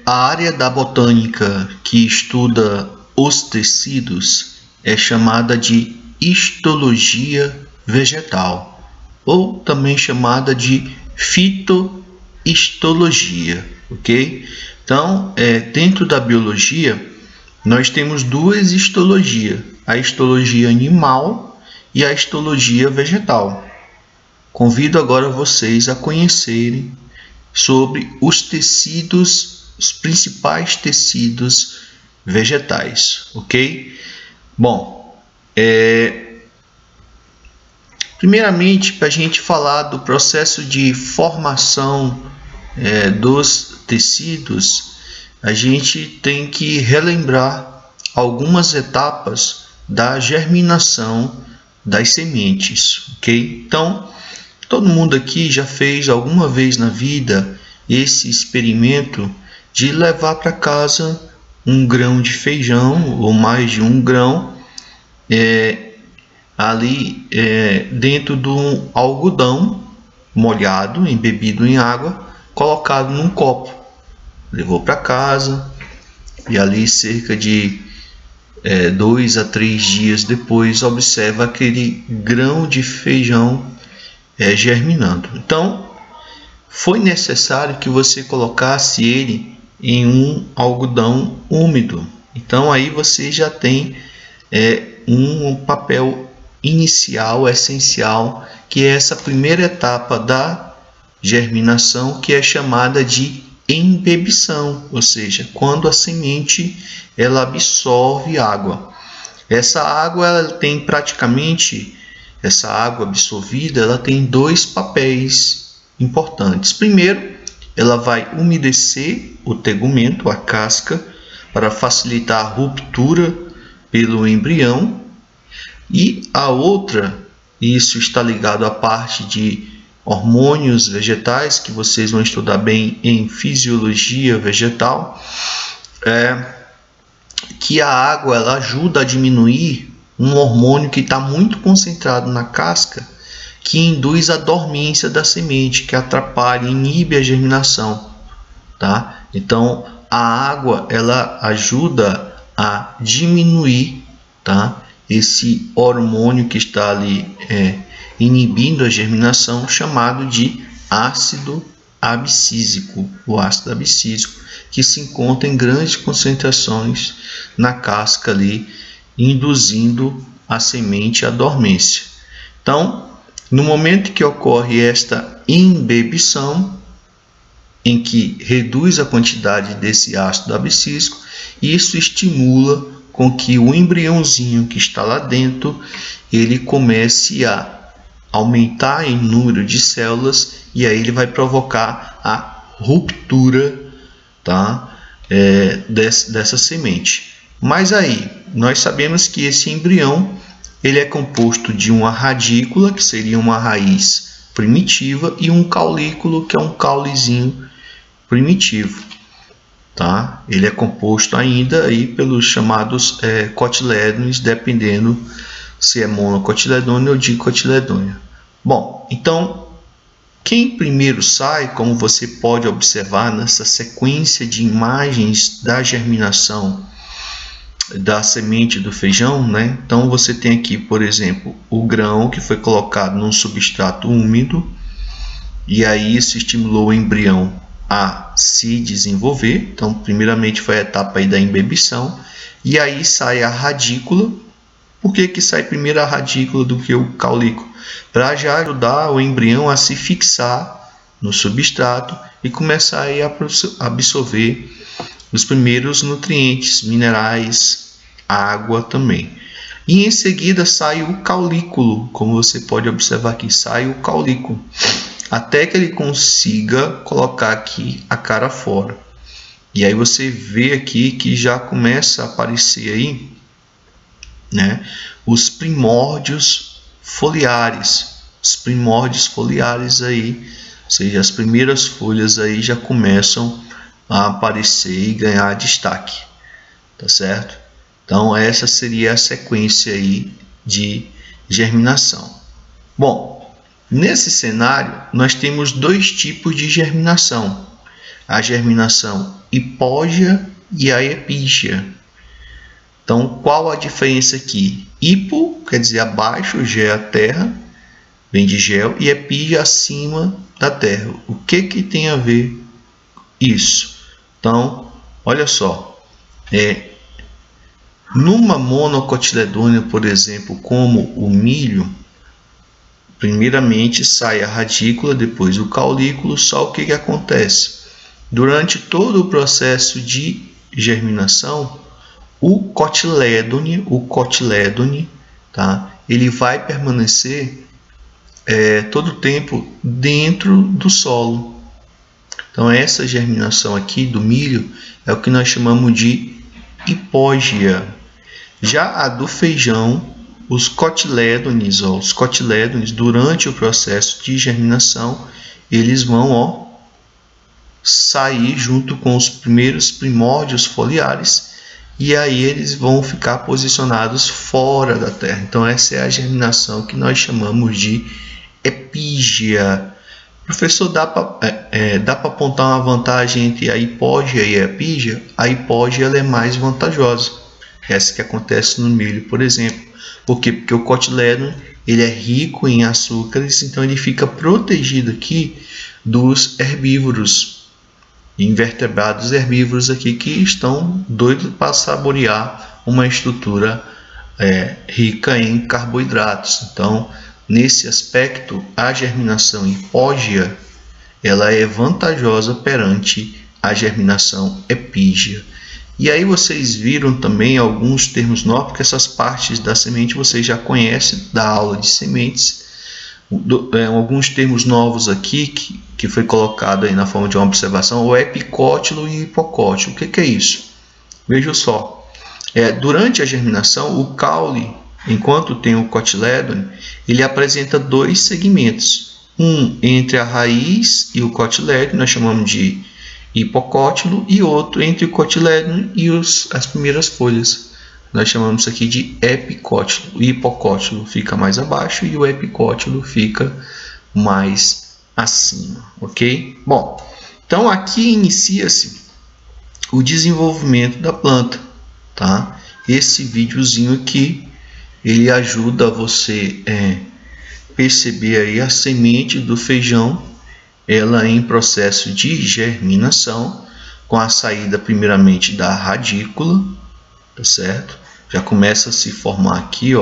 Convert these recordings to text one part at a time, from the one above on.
A área da botânica que estuda os tecidos é chamada de histologia vegetal, ou também chamada de fitohistologia, ok? Então, dentro da biologia, nós temos duas histologias, a histologia animal e a histologia vegetal. Convido agora vocês a conhecerem sobre os tecidos, os principais tecidos vegetais, ok? Bom, primeiramente, para a gente falar do processo de formação dos tecidos, a gente tem que relembrar algumas etapas da germinação das sementes, ok? Então, todo mundo aqui já fez alguma vez na vida esse experimento de levar para casa um grão de feijão ou mais de um grão ali dentro de um algodão molhado, embebido em água, colocado num copo. Levou para casa e ali cerca de 2 a 3 dias depois observa aquele grão de feijão germinando. Então, foi necessário que você colocasse ele em um algodão úmido. Então, aí você já tem um papel inicial, essencial, que é essa primeira etapa da germinação, que é chamada de embebição, ou seja, quando a semente ela absorve água. Essa água ela tem praticamente, essa água absorvida, ela tem dois papéis importantes. Primeiro, ela vai umedecer o tegumento, a casca, para facilitar a ruptura pelo embrião. E a outra, isso está ligado à parte de hormônios vegetais, que vocês vão estudar bem em fisiologia vegetal, que a água ela ajuda a diminuir um hormônio que está muito concentrado na casca, que induz a dormência da semente, que atrapalha, inibe a germinação, tá? Então, a água ela ajuda a diminuir, tá? Esse hormônio que está ali inibindo a germinação, chamado de ácido abscísico, o ácido abscísico, que se encontra em grandes concentrações na casca ali, induzindo a semente à dormência. Então, no momento que ocorre esta embebição, em que reduz a quantidade desse ácido abscísico, isso estimula com que o embriãozinho que está lá dentro, ele comece a aumentar em número de células, e aí ele vai provocar a ruptura, tá? Dessa semente. Mas aí, nós sabemos que esse embrião ele é composto de uma radícula, que seria uma raiz primitiva, e um caulículo, que é um caulezinho primitivo. Tá? Ele é composto ainda aí pelos chamados cotilédones, dependendo se é monocotiledônea ou dicotiledônea. Bom, então, quem primeiro sai, como você pode observar nessa sequência de imagens da germinação da semente do feijão, né? Então, você tem aqui, por exemplo, o grão que foi colocado num substrato úmido, e aí isso estimulou o embrião a se desenvolver. Então, primeiramente foi a etapa aí da embebição, e aí sai a radícula. Por que sai primeiro a radícula do que o caulículo? Para já ajudar o embrião a se fixar no substrato e começar a absorver os primeiros nutrientes, minerais, água também. E em seguida sai o caulículo, como você pode observar aqui, sai o caulículo, até que ele consiga colocar aqui a cara fora. E aí você vê aqui que já começa a aparecer aí, né, os primórdios foliares. Os primórdios foliares aí, ou seja, as primeiras folhas aí já começam a aparecer e ganhar destaque, tá certo? Então essa seria a sequência aí de germinação. Bom, nesse cenário nós temos dois tipos de germinação. a germinação hipógea e a epígea. Então, qual a diferença aqui? Hipo quer dizer abaixo, gé é a terra, vem de gel, e epígea acima da terra. O que tem a ver isso? Então, olha só, numa monocotiledônia, por exemplo, como o milho, primeiramente sai a radícula, depois o caulículo. Só o que acontece? Durante todo o processo de germinação, o cotilédone, tá? Ele vai permanecer todo o tempo dentro do solo. Então, essa germinação aqui do milho é o que nós chamamos de hipógea. Já a do feijão, os cotilédones, durante o processo de germinação, eles vão sair junto com os primeiros primórdios foliares, e aí eles vão ficar posicionados fora da terra. Então, essa é a germinação que nós chamamos de epígea. Professor, dá para apontar uma vantagem entre a hipógea e a epígea? A hipógea ela é mais vantajosa. Essa que acontece no milho, por exemplo. Por quê? Porque o cotilédone ele é rico em açúcares, então ele fica protegido aqui dos herbívoros, invertebrados herbívoros aqui que estão doidos para saborear uma estrutura rica em carboidratos. Então, nesse aspecto, a germinação hipógea ela é vantajosa perante a germinação epígea. E aí vocês viram também alguns termos novos, porque essas partes da semente vocês já conhecem da aula de sementes. Alguns termos novos aqui que foi colocado aí na forma de uma observação: o epicótilo e hipocótilo. O que é isso? Veja só. Durante a germinação, o caule, enquanto tem o cotilédone, ele apresenta dois segmentos. Um entre a raiz e o cotilédone, nós chamamos de hipocótilo, e outro entre o cotilédone e as primeiras folhas. Nós chamamos isso aqui de epicótilo. O hipocótilo fica mais abaixo e o epicótilo fica mais acima, ok? Bom, então aqui inicia-se o desenvolvimento da planta, tá? Esse videozinho aqui, ele ajuda você perceber aí a semente do feijão, ela em processo de germinação, com a saída primeiramente da radícula, tá certo? Já começa a se formar aqui,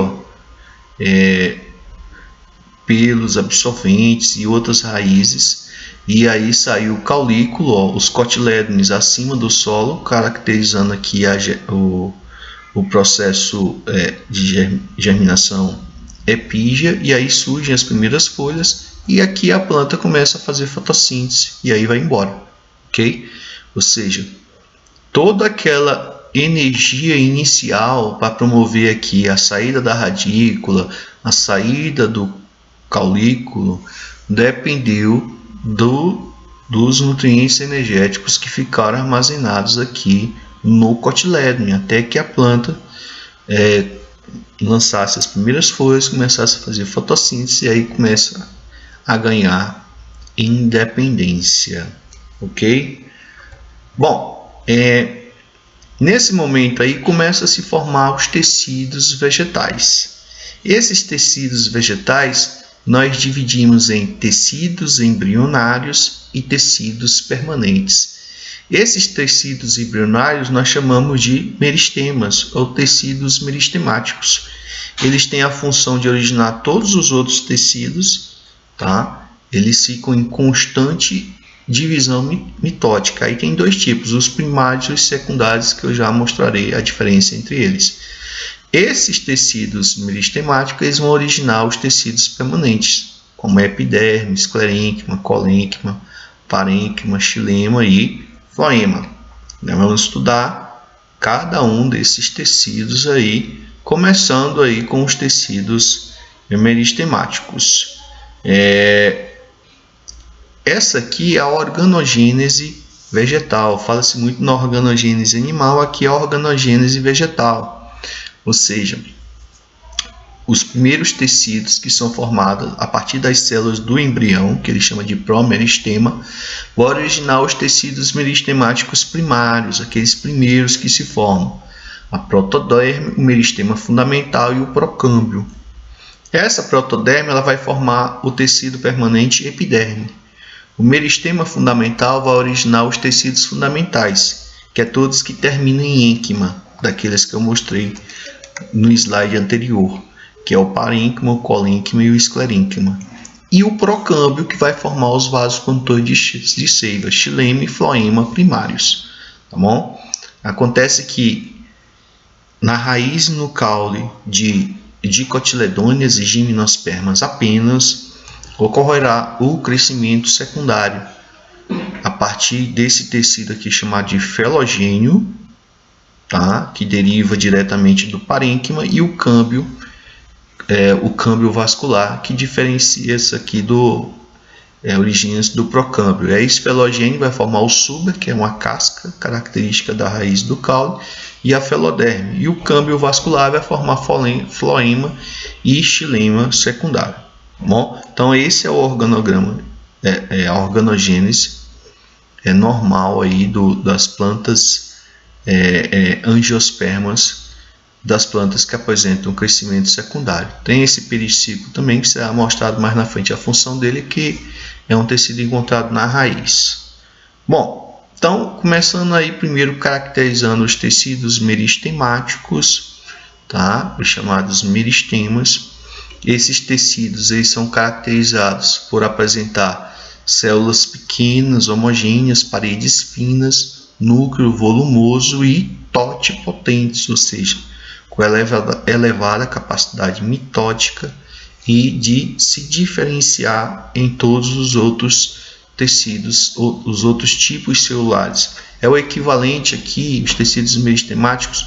pelos absorventes e outras raízes, e aí saiu o caulículo, os cotilédones acima do solo, caracterizando aqui o processo de germinação epígea, e aí surgem as primeiras folhas, e aqui a planta começa a fazer fotossíntese, e aí vai embora, ok? Ou seja, toda aquela energia inicial para promover aqui a saída da radícula, a saída do caulículo, dependeu dos nutrientes energéticos que ficaram armazenados aqui no cotilédone, até que a planta lançasse as primeiras folhas, começasse a fazer fotossíntese, e aí começa a ganhar independência, ok? Bom, nesse momento aí começa a se formar os tecidos vegetais. Esses tecidos vegetais nós dividimos em tecidos embrionários e tecidos permanentes. Esses tecidos embrionários nós chamamos de meristemas ou tecidos meristemáticos. Eles têm a função de originar todos os outros tecidos, tá? Eles ficam em constante divisão mitótica. Aí tem dois tipos, os primários e os secundários, que eu já mostrarei a diferença entre eles. Esses tecidos meristemáticos eles vão originar os tecidos permanentes, como epiderme, esclerênquima, colênquima, parênquima, xilema e floema. Vamos estudar cada um desses tecidos aí, começando aí com os tecidos meristemáticos. Essa aqui é a organogênese vegetal. Fala-se muito na organogênese animal, aqui é a organogênese vegetal. Ou seja, os primeiros tecidos que são formados a partir das células do embrião, que ele chama de promeristema, vai originar os tecidos meristemáticos primários, aqueles primeiros que se formam, a protoderme, o meristema fundamental e o procâmbio. Essa protoderme ela vai formar o tecido permanente epiderme. O meristema fundamental vai originar os tecidos fundamentais, que é todos que terminam em ênquima, daqueles que eu mostrei no slide anterior, que é o parênquima, o colênquima e o esclerênquima. E o procâmbio, que vai formar os vasos condutores de seiva, xilema e floema primários. Tá bom? Acontece que na raiz e no caule de dicotiledôneas e gimnospermas apenas ocorrerá o crescimento secundário a partir desse tecido aqui chamado de felogênio, tá? Que deriva diretamente do parênquima, e o câmbio vascular, que diferencia isso aqui origens do procâmbio. Esse felogênio vai formar o suber, que é uma casca característica da raiz do caule, e a feloderme. E o câmbio vascular vai formar floema e xilema secundário. Bom, então esse é o organograma, a organogênese normal aí das plantas angiospermas, das plantas que apresentam crescimento secundário. Tem esse periciclo também, que será mostrado mais na frente a função dele, que é um tecido encontrado na raiz. Bom, então começando aí primeiro caracterizando os tecidos meristemáticos, tá? Os chamados meristemas. Esses tecidos eles são caracterizados por apresentar células pequenas, homogêneas, paredes finas, núcleo volumoso e totipotentes, ou seja, com elevada capacidade mitótica e de se diferenciar em todos os outros tecidos, os outros tipos celulares. É o equivalente aqui, os tecidos meristemáticos,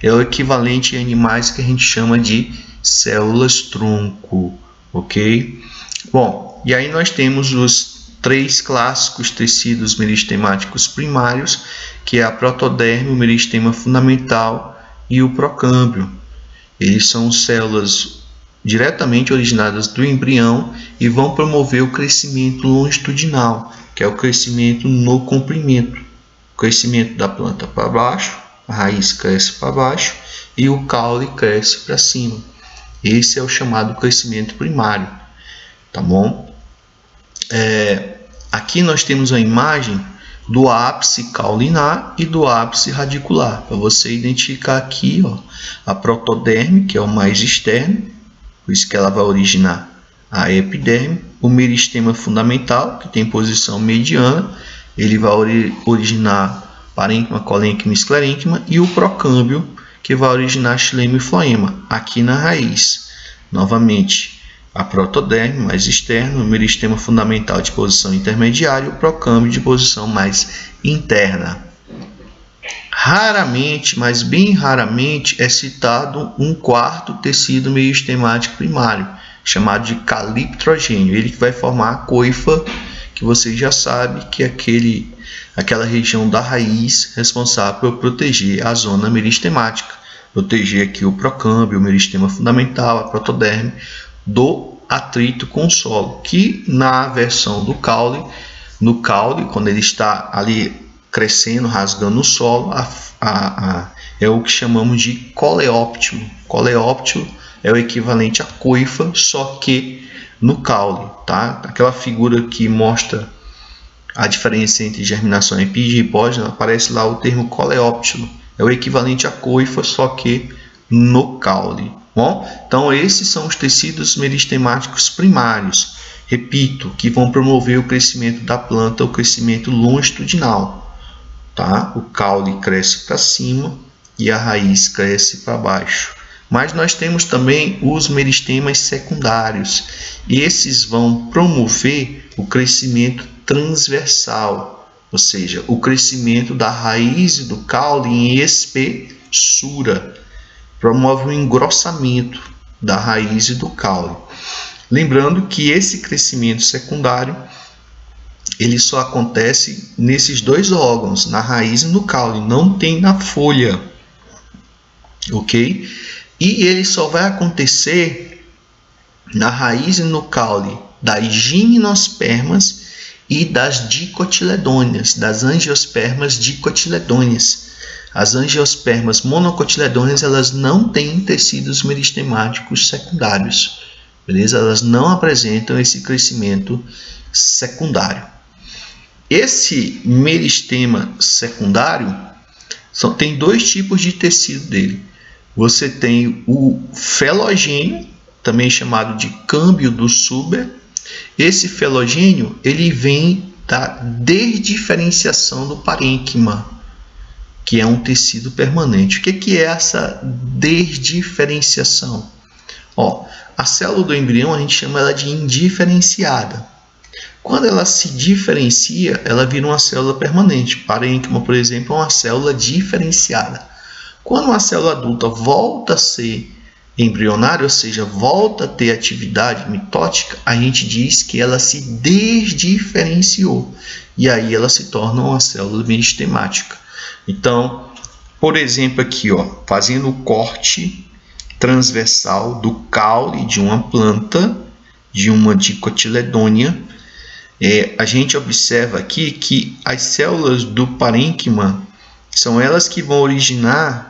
é o equivalente em animais que a gente chama de células-tronco, ok? Bom, e aí nós temos os 3 clássicos tecidos meristemáticos primários, que é a protoderme, o meristema fundamental e o procâmbio. Eles são células diretamente originadas do embrião e vão promover o crescimento longitudinal, que é o crescimento no comprimento. O crescimento da planta para baixo, a raiz cresce para baixo e o caule cresce para cima. Esse é o chamado crescimento primário, tá bom? Aqui nós temos a imagem do ápice caulinar e do ápice radicular, para você identificar aqui, ó, a protoderme, que é o mais externo, por isso que ela vai originar a epiderme, o meristema fundamental, que tem posição mediana, ele vai originar parênquima, colênquima e esclerênquima, e o procâmbio, que vai originar xilema e floema, aqui na raiz. Novamente, a protoderme mais externo, o meristema fundamental de posição intermediária e o procâmbio de posição mais interna. Raramente, mas bem raramente, é citado um quarto tecido meristemático primário, chamado de caliptrogênio. Ele que vai formar a coifa, que você já sabe que é aquela região da raiz responsável por proteger a zona meristemática, proteger aqui o procâmbio, o meristema fundamental, a protoderme, do atrito com o solo, que na versão do caule, no caule, quando ele está ali crescendo, rasgando o solo, é o que chamamos de coleóptilo. Coleóptilo é o equivalente à coifa, só que no caule, tá? Aquela figura que mostra a diferença entre germinação epígea e hipógena, aparece lá o termo coleóptilo. É o equivalente à coifa, só que no caule. Bom, então esses são os tecidos meristemáticos primários, repito, que vão promover o crescimento da planta, o crescimento longitudinal, tá? O caule cresce para cima e a raiz cresce para baixo. Mas nós temos também os meristemas secundários, e esses vão promover o crescimento transversal, ou seja, o crescimento da raiz do caule em espessura. Promove o engrossamento da raiz e do caule. Lembrando que esse crescimento secundário ele só acontece nesses dois órgãos, na raiz e no caule, não tem na folha, ok? E ele só vai acontecer na raiz e no caule das gimnospermas e das dicotiledôneas, das angiospermas dicotiledôneas. As angiospermas monocotiledôneas, elas não têm tecidos meristemáticos secundários, beleza? Elas não apresentam esse crescimento secundário. Esse meristema secundário tem dois tipos de tecido dele. Você tem o felogênio, também chamado de câmbio do Suber. Esse felogênio ele vem da desdiferenciação do parênquima, que é um tecido permanente. O que é essa desdiferenciação? A célula do embrião a gente chama ela de indiferenciada. Quando ela se diferencia, ela vira uma célula permanente. Parênquima, por exemplo, é uma célula diferenciada. Quando uma célula adulta volta a ser embrionária, ou seja, volta a ter atividade mitótica, a gente diz que ela se desdiferenciou. E aí ela se torna uma célula meristemática. Então, por exemplo, aqui, fazendo o corte transversal do caule de uma planta, de uma dicotiledônea, a gente observa aqui que as células do parênquima são elas que vão originar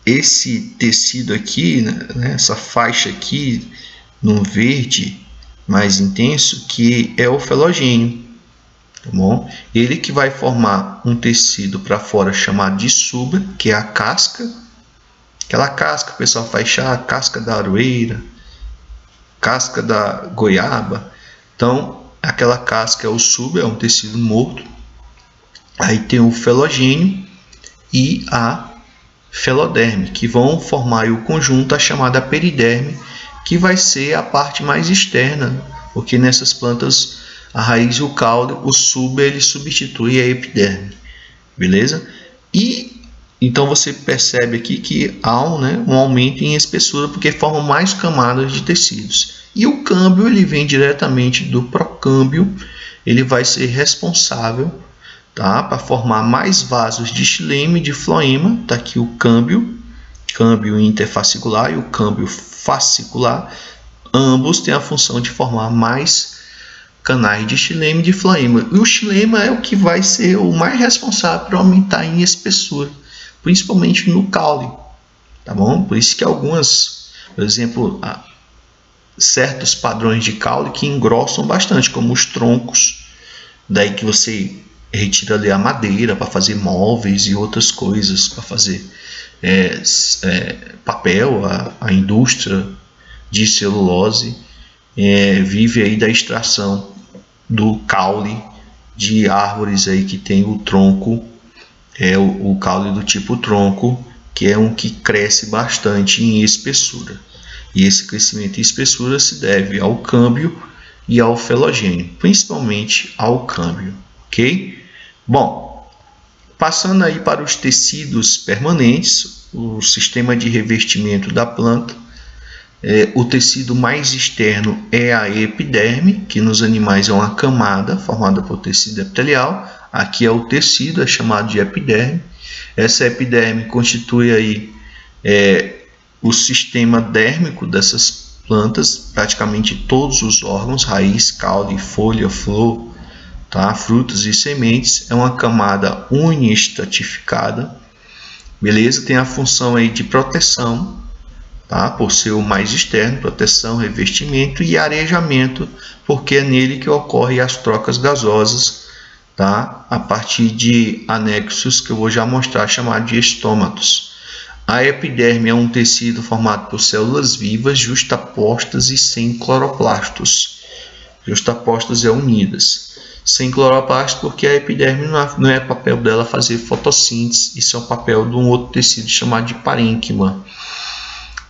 esse tecido aqui, né, essa faixa aqui no verde mais intenso, que é o felogênio. Tá bom? Ele que vai formar um tecido para fora chamado de suber, que é a casca. Aquela casca que o pessoal faz chá, casca da aroeira, casca da goiaba. Então, aquela casca é o suber, é um tecido morto. Aí tem o felogênio e a feloderme, que vão formar o conjunto, a chamada periderme, que vai ser a parte mais externa, porque nessas plantas a raiz e o caule, o suber, ele substitui a epiderme, beleza? E então você percebe aqui que há um aumento em espessura, porque formam mais camadas de tecidos. E o câmbio, ele vem diretamente do procâmbio, ele vai ser responsável, tá, para formar mais vasos de xilema e de floema. Tá aqui o câmbio interfascicular e o câmbio fascicular. Ambos têm a função de formar mais canais de xilema e de floema. E o xilema é o que vai ser o mais responsável por aumentar em espessura, principalmente no caule, tá bom? Por isso que por exemplo, certos padrões de caule que engrossam bastante, como os troncos, daí que você retira ali a madeira para fazer móveis e outras coisas, para fazer papel. A indústria de celulose vive aí da extração do caule de árvores aí que tem o tronco, o caule do tipo tronco, que é um que cresce bastante em espessura. E esse crescimento em espessura se deve ao câmbio e ao felogênio, principalmente ao câmbio, ok? Bom, passando aí para os tecidos permanentes, o sistema de revestimento da planta, o tecido mais externo é a epiderme, que nos animais é uma camada formada por tecido epitelial. Aqui é o tecido, é chamado de epiderme. Essa epiderme constitui aí o sistema dérmico dessas plantas, praticamente todos os órgãos, raiz, caule, folha, flor, tá? Frutos e sementes. É uma camada uniestratificada, beleza? Tem a função aí de proteção, tá? Por ser o mais externo, proteção, revestimento e arejamento, porque é nele que ocorrem as trocas gasosas, tá? A partir de anexos que eu vou já mostrar, chamados de estômatos. A epiderme é um tecido formado por células vivas justapostas e sem cloroplastos. Justapostas é unidas. Sem cloroplastos, porque a epiderme não é papel dela fazer fotossíntese. Isso é o papel de um outro tecido chamado de parênquima.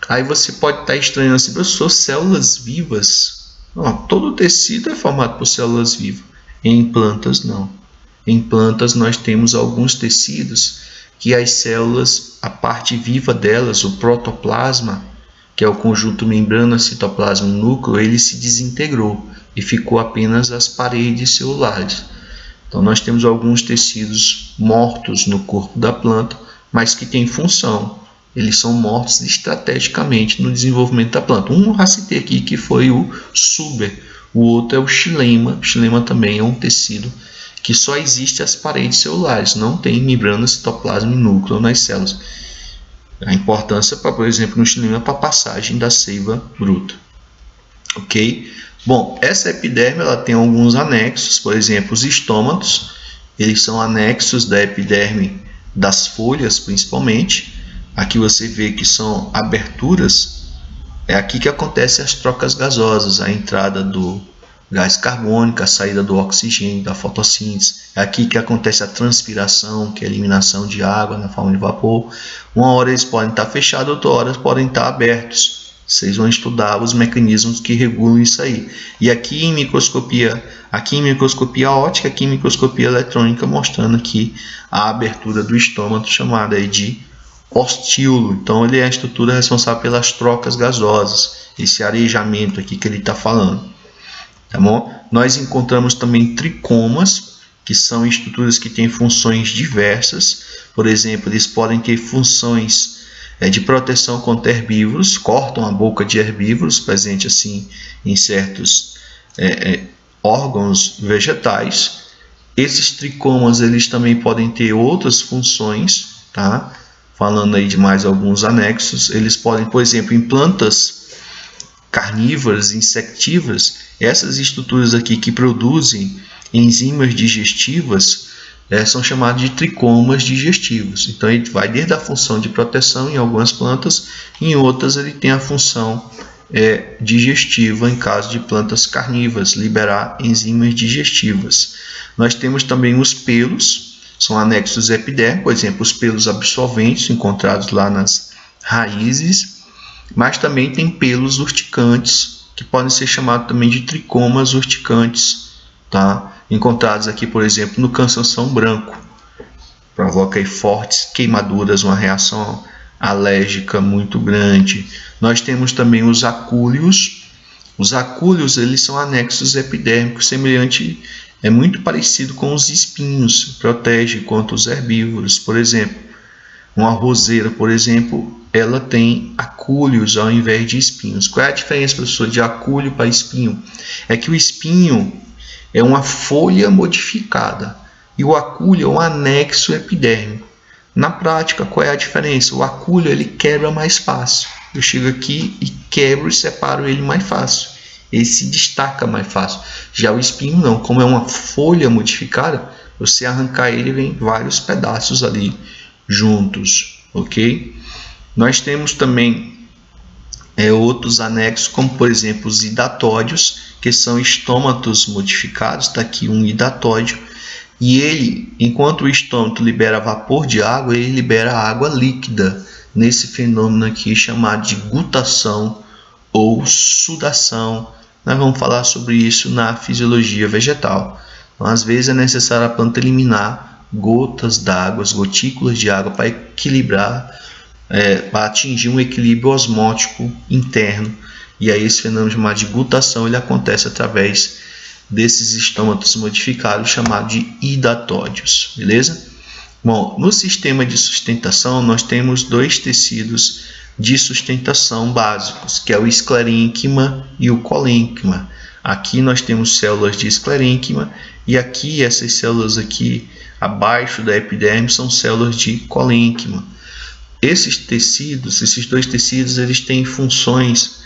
Aí você pode estar estranhando assim, professor, células vivas? Não, todo tecido é formado por células vivas. Em plantas, não. Em plantas nós temos alguns tecidos que as células, a parte viva delas, o protoplasma, que é o conjunto membrana, citoplasma, núcleo, ele se desintegrou e ficou apenas as paredes celulares. Então nós temos alguns tecidos mortos no corpo da planta, mas que têm função, eles são mortos estrategicamente no desenvolvimento da planta. Um eu já citei aqui, que foi o suber. O outro é o xilema. O xilema também é um tecido que só existe as paredes celulares, não tem membrana, citoplasma e núcleo nas células. A importância, por exemplo, no xilema para a passagem da seiva bruta. Ok? Bom, essa epiderme ela tem alguns anexos, por exemplo, os estômatos, eles são anexos da epiderme das folhas, principalmente. Aqui você vê que são aberturas, é aqui que acontecem as trocas gasosas, a entrada do gás carbônico, a saída do oxigênio, da fotossíntese. É aqui que acontece a transpiração, que é a eliminação de água na forma de vapor. Uma hora eles podem estar fechados, outra hora podem estar abertos. Vocês vão estudar os mecanismos que regulam isso aí. E aqui em microscopia óptica, aqui em microscopia eletrônica, mostrando aqui a abertura do estômago, chamada aí de ostíolo. Então ele é a estrutura responsável pelas trocas gasosas, esse arejamento aqui que ele está falando. Tá bom? Nós encontramos também tricomas, que são estruturas que têm funções diversas. Por exemplo, eles podem ter funções de proteção contra herbívoros, cortam a boca de herbívoros, presente assim em certos órgãos vegetais. Esses tricomas eles também podem ter outras funções, tá? Falando aí de mais alguns anexos, eles podem, por exemplo, em plantas carnívoras, insectivas, essas estruturas aqui que produzem enzimas digestivas são chamadas de tricomas digestivos. Então ele vai desde a função de proteção em algumas plantas, em outras ele tem a função digestiva em caso de plantas carnívoras, liberar enzimas digestivas. Nós temos também os pelos, são anexos epidérmicos, por exemplo, os pelos absorventes encontrados lá nas raízes, mas também tem pelos urticantes, que podem ser chamados também de tricomas urticantes, tá? Encontrados aqui, por exemplo, no cansanção branco. Provoca aí fortes queimaduras, uma reação alérgica muito grande. Nós temos também os acúleos. Os acúleos eles são anexos epidérmicos, semelhante, muito parecido com os espinhos, protege contra os herbívoros, por exemplo. Uma roseira, por exemplo, ela tem acúleos ao invés de espinhos. Qual é a diferença, professor, de acúleo para espinho? É que o espinho é uma folha modificada e o acúleo é um anexo epidérmico. Na prática, qual é a diferença? O acúleo ele quebra mais fácil. Eu chego aqui e quebro e separo ele mais fácil. Ele se destaca mais fácil. Já o espinho não, como é uma folha modificada, você arrancar ele vem vários pedaços ali juntos, ok? Nós temos também outros anexos, como por exemplo os hidatódios, que são estômatos modificados. Está aqui um hidatódio, e ele, enquanto o estômato libera vapor de água, ele libera água líquida, nesse fenômeno aqui chamado de gutação ou sudação. Nós vamos falar sobre isso na fisiologia vegetal. Então, às vezes é necessário a planta eliminar gotas d'água, gotículas de água, para equilibrar, para atingir um equilíbrio osmótico interno. E aí esse fenômeno chamado de gutação ele acontece através desses estômatos modificados, chamados de hidatódios. Beleza? Bom, no sistema de sustentação nós temos dois tecidos de sustentação básicos, que é o esclerênquima e o colênquima. Aqui nós temos células de esclerênquima e aqui essas células aqui abaixo da epiderme são células de colênquima. Esses dois tecidos, eles têm funções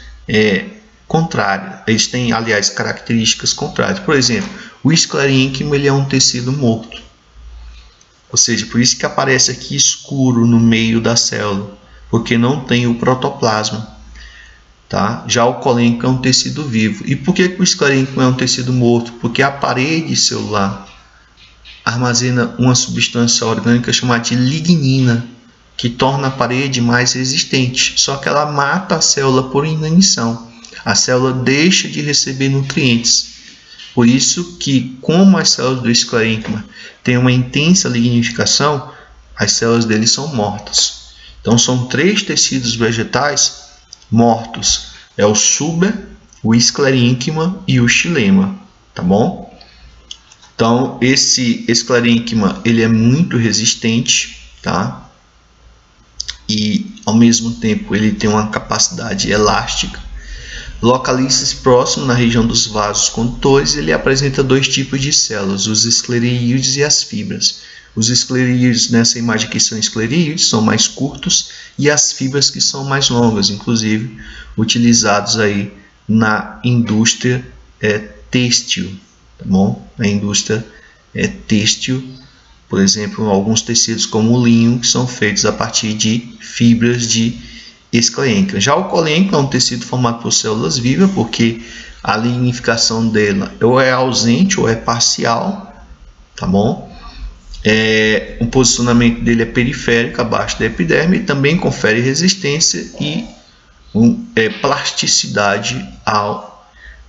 contrárias. Eles têm, aliás, características contrárias. Por exemplo, o esclerênquima ele é um tecido morto. Ou seja, por isso que aparece aqui escuro no meio da célula, porque não tem o protoplasma. Tá? Já o colênquima é um tecido vivo. E por que o esclerênquima é um tecido morto? Porque a parede celular armazena uma substância orgânica chamada de lignina, que torna a parede mais resistente. Só que ela mata a célula por inanição. A célula deixa de receber nutrientes. Por isso que, como as células do esclerênquima têm uma intensa lignificação, as células dele são mortas. Então são 3 tecidos vegetais mortos. É o suber, o esclerênquima e o xilema. Tá bom? Então esse esclerênquima ele é muito resistente, tá? e ao mesmo tempo ele tem uma capacidade elástica. Localiza-se próximo na região dos vasos condutores. Ele apresenta dois tipos de células, os esclereídeos e as fibras. Os esclereídeos, nessa imagem aqui, são esclereídeos, são mais curtos, e as fibras que são mais longas, inclusive utilizados aí na indústria têxtil, tá bom? Na indústria têxtil, por exemplo, alguns tecidos como o linho, que são feitos a partir de fibras de esclerênquima. Já o colênquima é um tecido formado por células vivas, porque a lignificação dela ou é ausente ou é parcial, tá bom? O posicionamento dele é periférico, abaixo da epiderme, e também confere resistência e plasticidade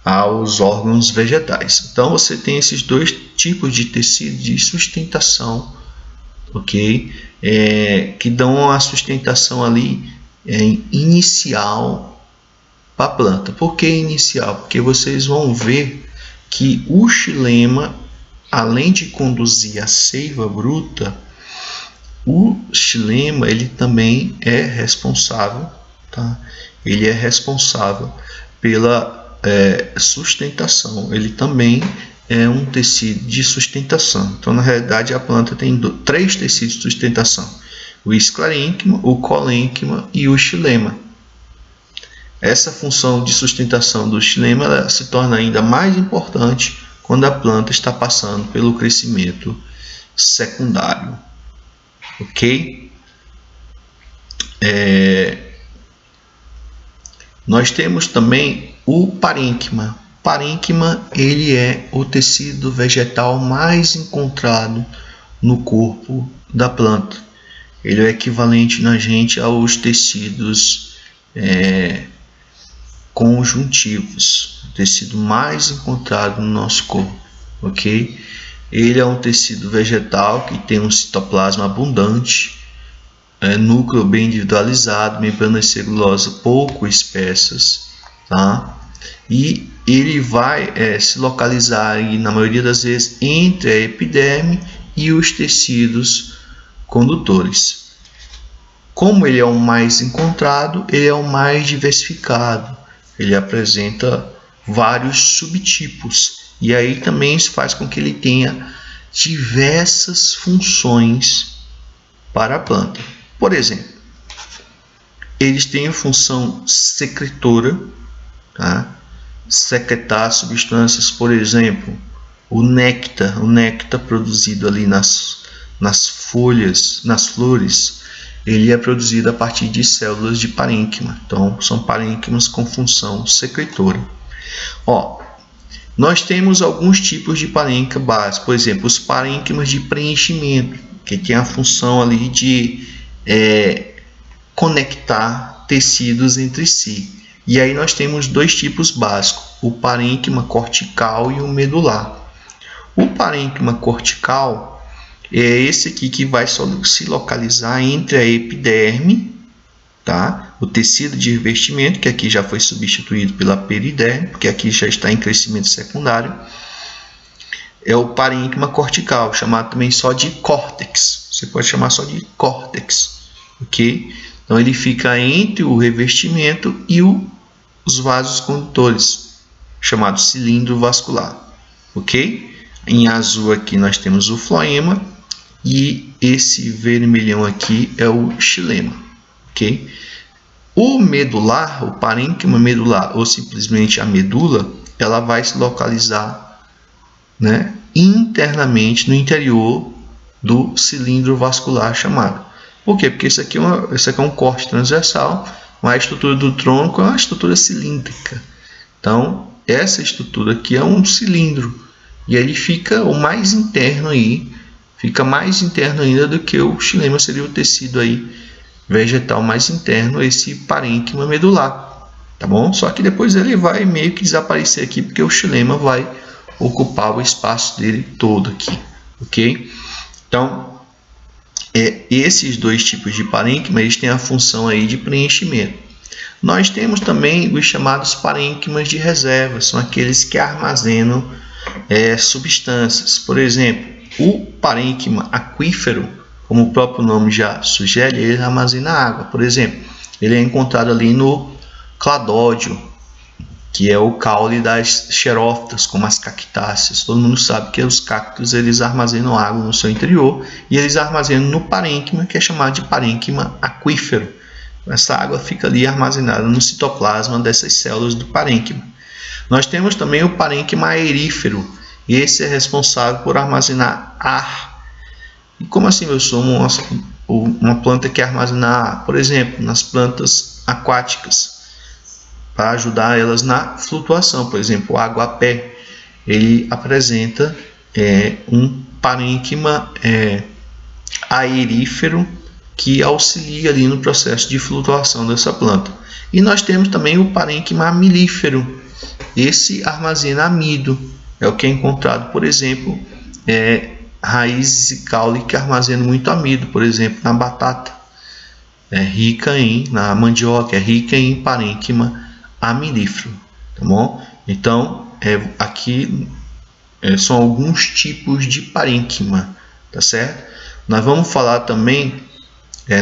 aos órgãos vegetais. Então você tem esses dois tipos de tecido de sustentação, ok? Que dão a sustentação ali inicial para a planta. Por que inicial? Porque vocês vão ver que o xilema, além de conduzir a seiva bruta, o xilema ele também é responsável, tá? Ele é responsável pela sustentação. Ele também é um tecido de sustentação. Então, na realidade, a planta tem três tecidos de sustentação: o esclerênquima, o colênquima e o xilema. Essa função de sustentação do xilema ela se torna ainda mais importante quando a planta está passando pelo crescimento secundário. Ok? Nós temos também o parênquima. O parênquima ele é o tecido vegetal mais encontrado no corpo da planta. Ele é equivalente na gente aos tecidos conjuntivos, o tecido mais encontrado no nosso corpo, ok? Ele é um tecido vegetal que tem um citoplasma abundante, núcleo bem individualizado, membranas celulosas pouco espessas, tá? E ele vai se localizar aí, na maioria das vezes, entre a epiderme e os tecidos condutores. Como ele é o mais encontrado, ele é o mais diversificado. Ele apresenta vários subtipos. E aí também isso faz com que ele tenha diversas funções para a planta. Por exemplo, eles têm a função secretora, tá? Secretar substâncias, por exemplo, o néctar produzido ali nas folhas, nas flores, ele é produzido a partir de células de parênquima. Então, são parênquimas com função secretora. Nós temos alguns tipos de parênquima básicos. Por exemplo, os parênquimas de preenchimento, que tem a função ali de conectar tecidos entre si. E aí nós temos dois tipos básicos, o parênquima cortical e o medular. O parênquima cortical é esse aqui que vai se localizar entre a epiderme, tá? O tecido de revestimento, que aqui já foi substituído pela periderme, porque aqui já está em crescimento secundário. É o parênquima cortical, chamado também só de córtex. Você pode chamar só de córtex, ok? Então ele fica entre o revestimento e os vasos condutores, chamado cilindro vascular, ok? Em azul aqui nós temos o floema e esse vermelhão aqui é o xilema, ok? O medular, o parênquima medular ou simplesmente a medula, ela vai se localizar, né, internamente no interior do cilindro vascular chamado. Por quê? Porque isso aqui é um corte transversal, mas a estrutura do tronco é uma estrutura cilíndrica. Então, essa estrutura aqui é um cilindro. E ele fica o mais interno aí, fica mais interno ainda do que o xilema, seria o tecido aí vegetal mais interno, esse parênquima medular, tá bom? Só que depois ele vai meio que desaparecer aqui, porque o xilema vai ocupar o espaço dele todo aqui, ok? Então, esses dois tipos de parênquima, eles têm a função aí de preenchimento. Nós temos também os chamados parênquimas de reserva, são aqueles que armazenam substâncias. Por exemplo, o parênquima aquífero, como o próprio nome já sugere, ele armazena água. Por exemplo, ele é encontrado ali no cladódio, que é o caule das xerófitas, como as cactáceas. Todo mundo sabe que os cactos eles armazenam água no seu interior e eles armazenam no parênquima, que é chamado de parênquima aquífero. Essa água fica ali armazenada no citoplasma dessas células do parênquima. Nós temos também o parênquima aerífero. Esse é responsável por armazenar ar. E como assim, eu sou uma planta que armazena ar? Por exemplo, nas plantas aquáticas, para ajudar elas na flutuação. Por exemplo, o aguapé, ele apresenta um parênquima aerífero que auxilia ali no processo de flutuação dessa planta. E nós temos também o parênquima amilífero. Esse armazena amido, é o que é encontrado, por exemplo, raízes e caule que armazenam muito amido, por exemplo, na batata, na mandioca, é rica em parênquima amilífero, tá bom? Então, aqui são alguns tipos de parênquima, tá certo? Nós vamos falar também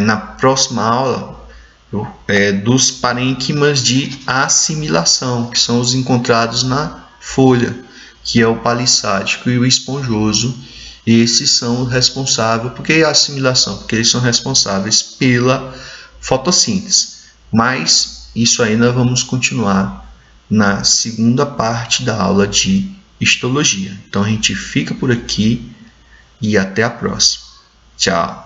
na próxima aula dos parênquimas de assimilação, que são os encontrados na folha, que é o palissádico e o esponjoso. Esses são responsáveis. Por que a assimilação? Porque eles são responsáveis pela fotossíntese. Mas isso ainda vamos continuar na segunda parte da aula de histologia. Então a gente fica por aqui e até a próxima. Tchau!